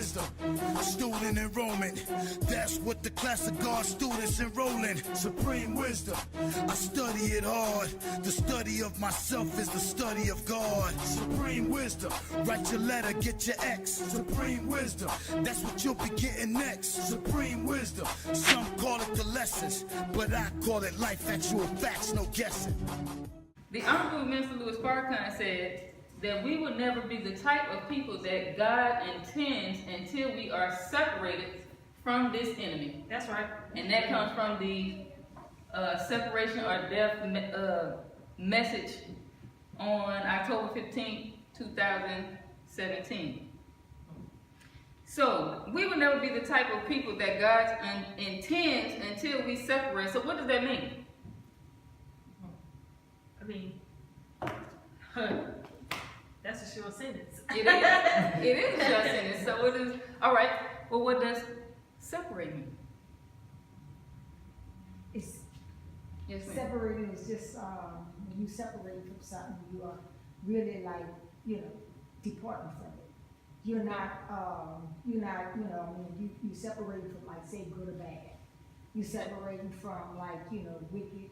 wisdom, student enrollment. That's what the class of God students enrolling. Supreme wisdom, I study it hard. The study of myself is the study of God. Supreme wisdom, write your letter, get your X. Supreme wisdom, that's what you'll be getting next. Supreme wisdom, some call it the lessons, but I call it life, actual facts, no guessing. The Honorable Minister Louis Farrakhan said that we will never be the type of people that God intends until we are separated from this enemy. That's right. And that comes from the separation or death message on October 15, 2017. So, we will never be the type of people that God intends until we separate. So, what does that mean? I mean, that's a short sentence. It is. It is a short sentence. So, it is. All right. Well, what does separate mean? It's Yes, ma'am. separating is just when you separate from something, you are really like, departing from it. You're not, you separating from, like, say, good or bad. You separating from, like, wicked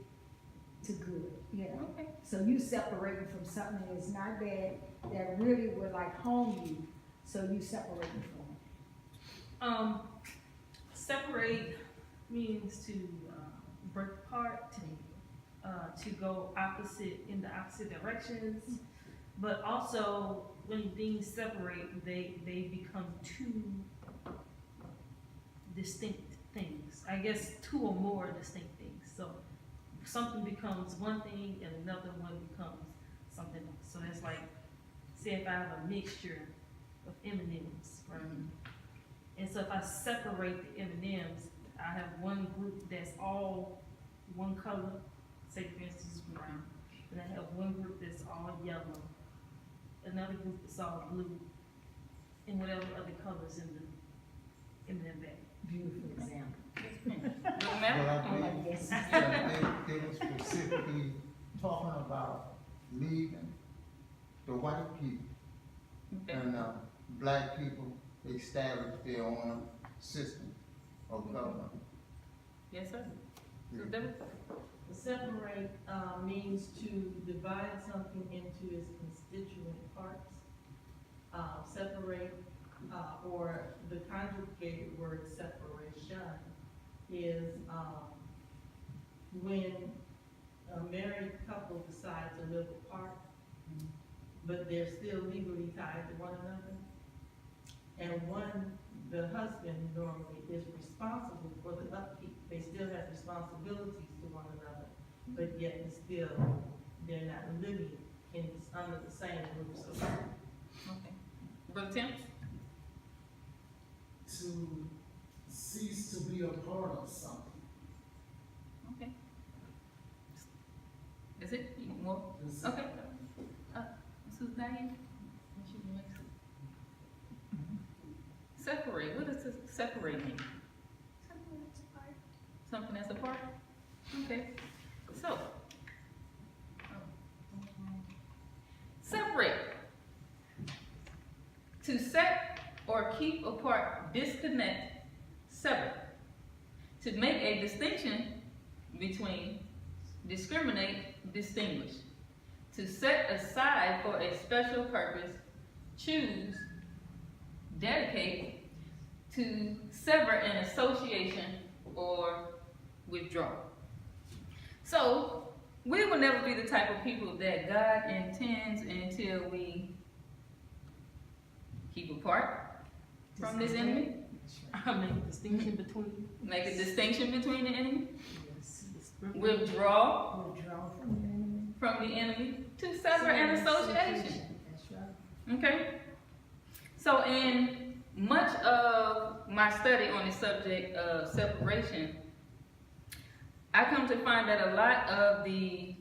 to good, Okay. So you separating from something that's not bad, that really would, like, harm you, so you separating from it. Separate means to break apart, to go in the opposite directions, but also when things separate, they become two distinct things. I guess two or more distinct things. So something becomes one thing and another one becomes something else. So that's like, say if I have a mixture of M&Ms, right? And so if I separate the M&Ms, I have one group that's all one color, say for instance brown, and I have one group that's all yellow, another group that's all blue, and whatever other colors in the M&M bag. Beautiful example. Ma'am? Yes. They were specifically talking about leaving the white people Okay. and black people establish their own system of government. Yes, sir. So, Deborah? Separate means to divide something into its constituent parts. Separate, or the conjugated word separation, is when a married couple decides to live apart, but they're still legally tied to one another. And the husband normally is responsible for the upkeep. They still have responsibilities to one another, but yet and still they're not living under the same roof. So Okay. Brother Tim? To cease to be a part of something. Okay. Is it? You want more? This- Okay. Mrs. Diane? Separate. What does separate mean? Something that's apart. Something that's apart? Okay. So, separate. To set or keep apart, disconnect, sever. To make a distinction between, discriminate, distinguish. To set aside for a special purpose, choose, dedicate, to sever an association or withdraw. So, we will never be the type of people that God intends until we keep apart from this enemy, I make a distinction between. make a distinction between the enemy, Yes. withdraw Withdraw from the enemy. to sever an association. That's right. Okay? So in much of my study on the subject of separation, I come to find that a lot of the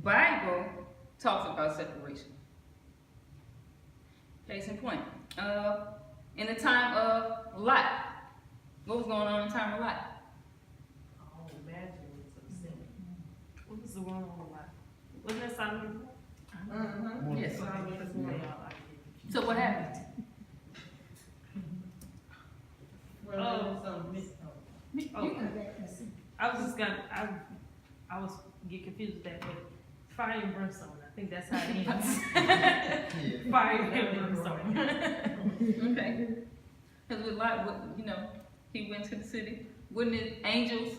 Bible talks about separation. Case in point, in the time of Lot, what was going on in the time of Lot? all imaginings of sin. What was the one on the lot? Wasn't that Solomon? Yes. Solomon is one. So what happened? I was just gonna, I was get confused with that, but fire and brimstone, I think that's how it ends. Yeah. Fire and brimstone. Okay. Cause with like, you know, he went to the city, wasn't it angels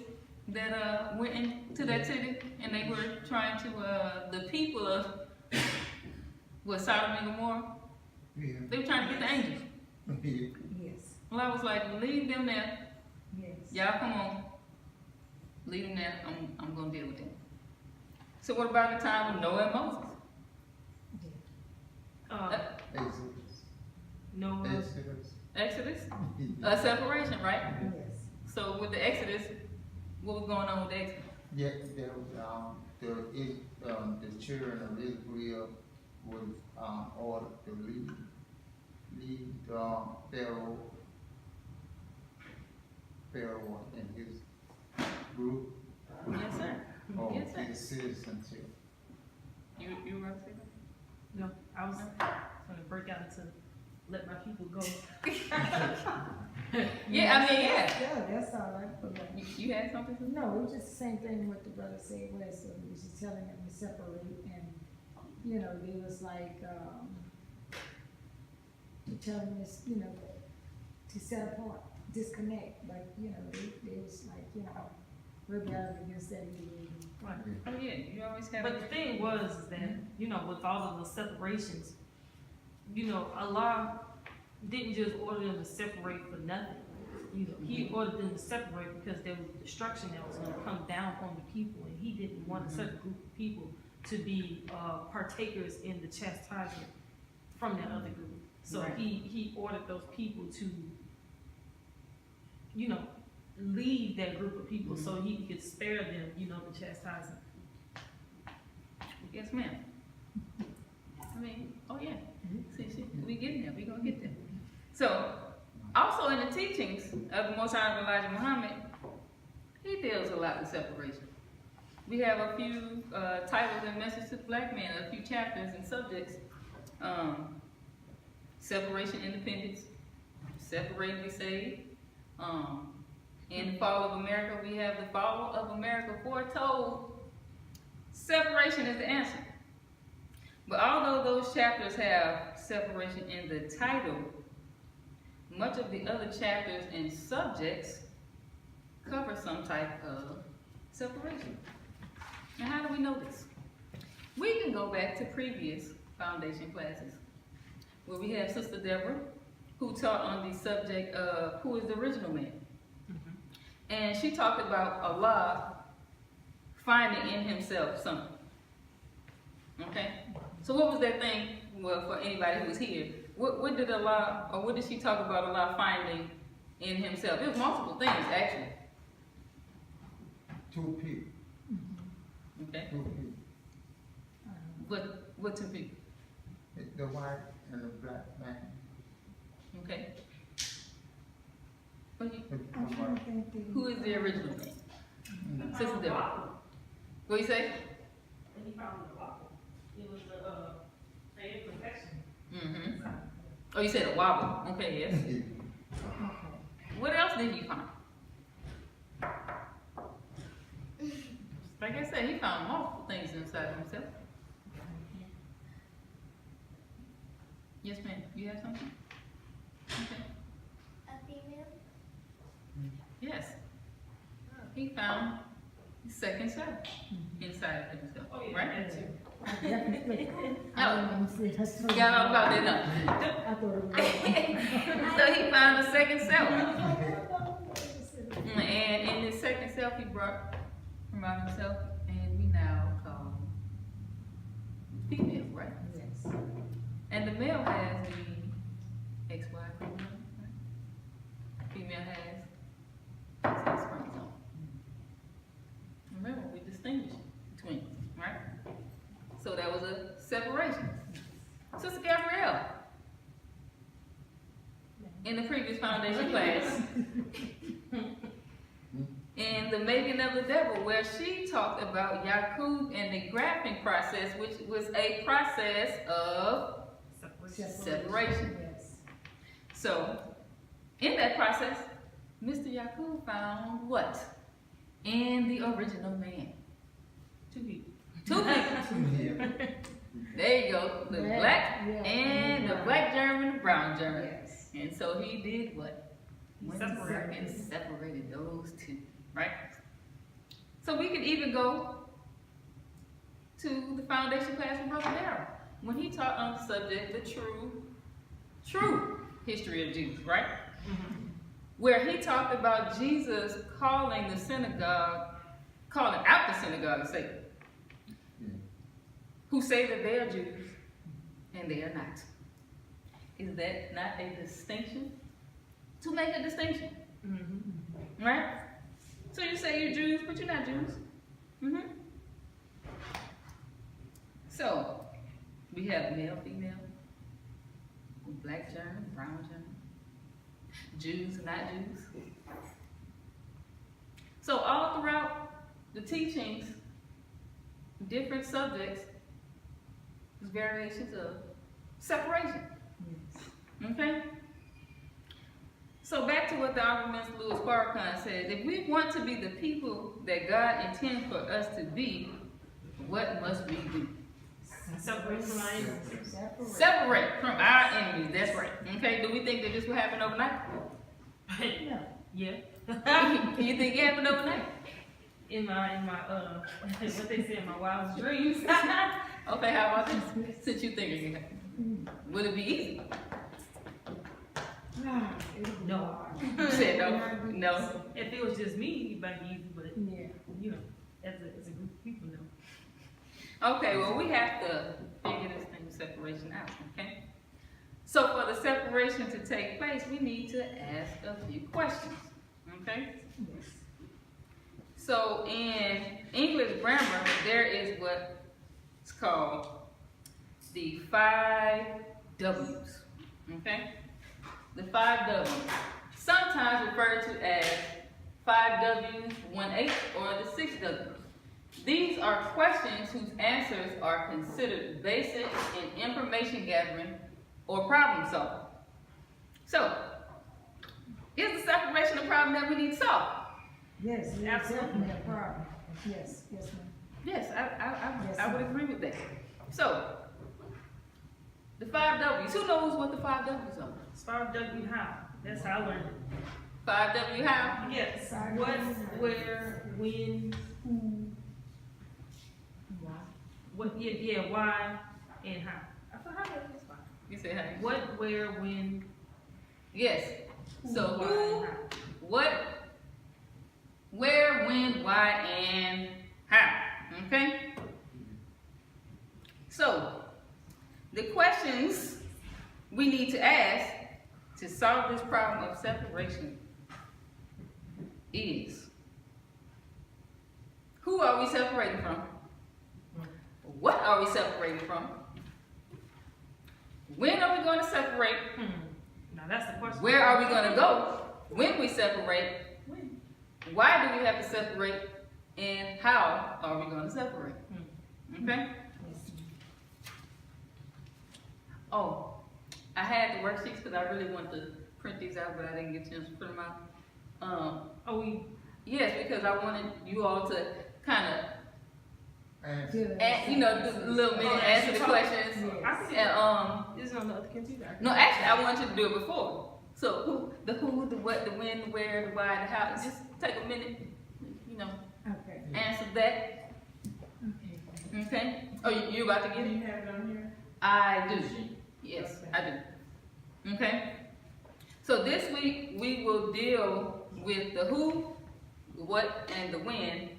that, went into that city? And they were trying to, the people of, what, Sodom and Gomorrah? Yeah. They were trying to get the angels. Yeah. Yes, Well, I was like, leave them there, yes. y'all come on, leave them there, I'm gonna deal with them. So what about the time of Noah and Moses? Exodus. Noah, Exodus. Exodus? Yeah. A separation, right? Yes. So with the Exodus, what was going on with the Exodus? Yeah, there was, the children of Israel was, ordered to leave Pharaoh and his group, Yes, sir. or Yes, sir. his citizenship. You were about to say that? no, I was gonna break out into let my people go. Yeah, I mean, yeah. Yeah, that's all right for me. You had something to say? No, it was just the same thing what the brother said was, he was just telling them to separate, and, you know, they was like, to tell them this, you know, to set apart, disconnect, but, you know, they was like, you know, rebelling against that individual. Right. Oh, yeah, you always have. But the thing was is that, you know, with all of the separations, you know, Allah didn't just order them to separate for nothing. You know, He ordered them to separate because there was destruction that was going to come down on the people, and He didn't want a certain group of people to be partakers in the chastisement from that other group. So Right. he ordered those people to, you know, leave that group of people so He could spare them, you know, the chastisement. Yes, ma'am. I mean, oh yeah. See, we getting there. We gonna get there. So, also in the teachings of the Most Honorable Elijah Muhammad, he deals a lot with separation. We have a few titles and messages to the black man, a few chapters and subjects. Separation, independence, separate, be saved. In the fall of America, we have the fall of America foretold. Separation is the answer. But although those chapters have separation in the title, much of the other chapters and subjects cover some type of separation. And how do we know this? We can go back to previous foundation classes where we have Sister Deborah, who taught on the subject of who is the original man. And she talked about Allah finding in himself something. Okay? So what was that thing, well, for anybody who was here, what did Allah, or what did she talk about Allah finding in himself? It was multiple things, actually. Two people. Okay? Two people. What two people? The white and the black man. Okay? What you, I'm trying to think that. who is the original man? Sister Deborah. What you say? And he found the waffle. It was the imperfection. Mm-hmm. Oh, you said a wobble. Okay, yes. Okay. What else did he find? Like I said, he found multiple things inside of himself. Yes, ma'am. You have something? Okay. A female? Yes. He found the second self inside of himself. Oh, yeah, Right? that too. I definitely. Oh. That's Forgot all about that now. I thought it was. So he found the second self. And in this second self, he brought from out himself, and we now call him female, right? Yes. And the male has the XY chromosome, right? Female has X chromosome. Remember, we distinguish between them, right? So that was a separation. Sister Gabrielle, in the previous foundation class, in the Making of the Devil, where she talked about Yaqub and the grafting process, which was a process of separation. Yes. So, in that process, Mr. Yaqub found what? and the original man. Two people. Two people. There you go. The Yeah, black yeah, and the brown. black germ and the brown germ. Yes. And so he did what? Went Separated. and separated those two, right? So we could even go to the foundation class with Brother Darrell when he taught on the subject, the true history of Jews, right? Where he talked about Jesus calling the synagogue, calling out the synagogue of Satan, who say that they are Jews and they are not. Is that not a distinction? To make a distinction, right? So you say you're Jews, but you're not Jews. So we have male, female, black germ, brown germ, Jews, not Jews. So all throughout the teachings, different subjects, variations of separation. Okay? So back to what the Honorable Minister Louis Farrakhan said, if we want to be the people that God intends for us to be, what must we do? Separate from our enemies. Separate from our enemies, that's right. Okay, do we think that this will happen overnight? No. Yeah. You think it happened overnight? In my what they say in my wildest dreams. Okay, how about this? Since you think it can happen, would it be easy? No. You said no. No. If it was just me, it might be easy, but Yeah. you know, as a group of people know. Okay, well, we have to figure this thing of separation out, okay? So for the separation to take place, we need to ask a few questions, okay? Yes. So in English grammar, there is what's called the 5 W's, okay? The 5 W's, sometimes referred to as 5 W's, 1H, or the 6 W's. These are questions whose answers are considered basic in information gathering or problem solving. So, is the separation a problem that we need to solve? Yes, it's Absolutely. definitely a problem. Yes, yes, ma'am. Yes, Yes, I would ma'am. agree with that. So, the 5 W's. Who knows what the 5 W's are? As far as W how, that's how I learned it. 5 W how? Yes. Sorry. What, where, when, who, what, yeah, why, and how. I feel how that is fine. You say how? What, where, when, Yes. So why, who, and how. what, where, when, why, and how. Okay? So, the questions we need to ask to solve this problem of separation is, who are we separating from? What are we separating from? When are we going to separate? Now that's the question. Where are we going to go when we separate? When? Why do we have to separate? And how are we going to separate? Okay? Oh, I had the worksheets because I really wanted to print these out, but I didn't get a chance to print them out. Yes, because I wanted you all to kind of, you know, do a little bit, answer the questions. I see. And, This is on the other computer. no, actually, I want you to do it before. So the who, the what, the when, the where, the why, the how. Just take a minute, you know, Okay. answer that. Okay. Okay? Oh, you about to get Do it? you have it on here? I do. Yes, I do. Okay? So this week, we will deal with the who, the what, and the when.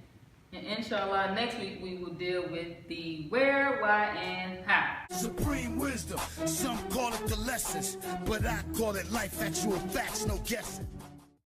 And inshallah, next week, we will deal with the where, why, and how. Supreme wisdom, some call it the lessons, but I call it life, actual facts, no guessing.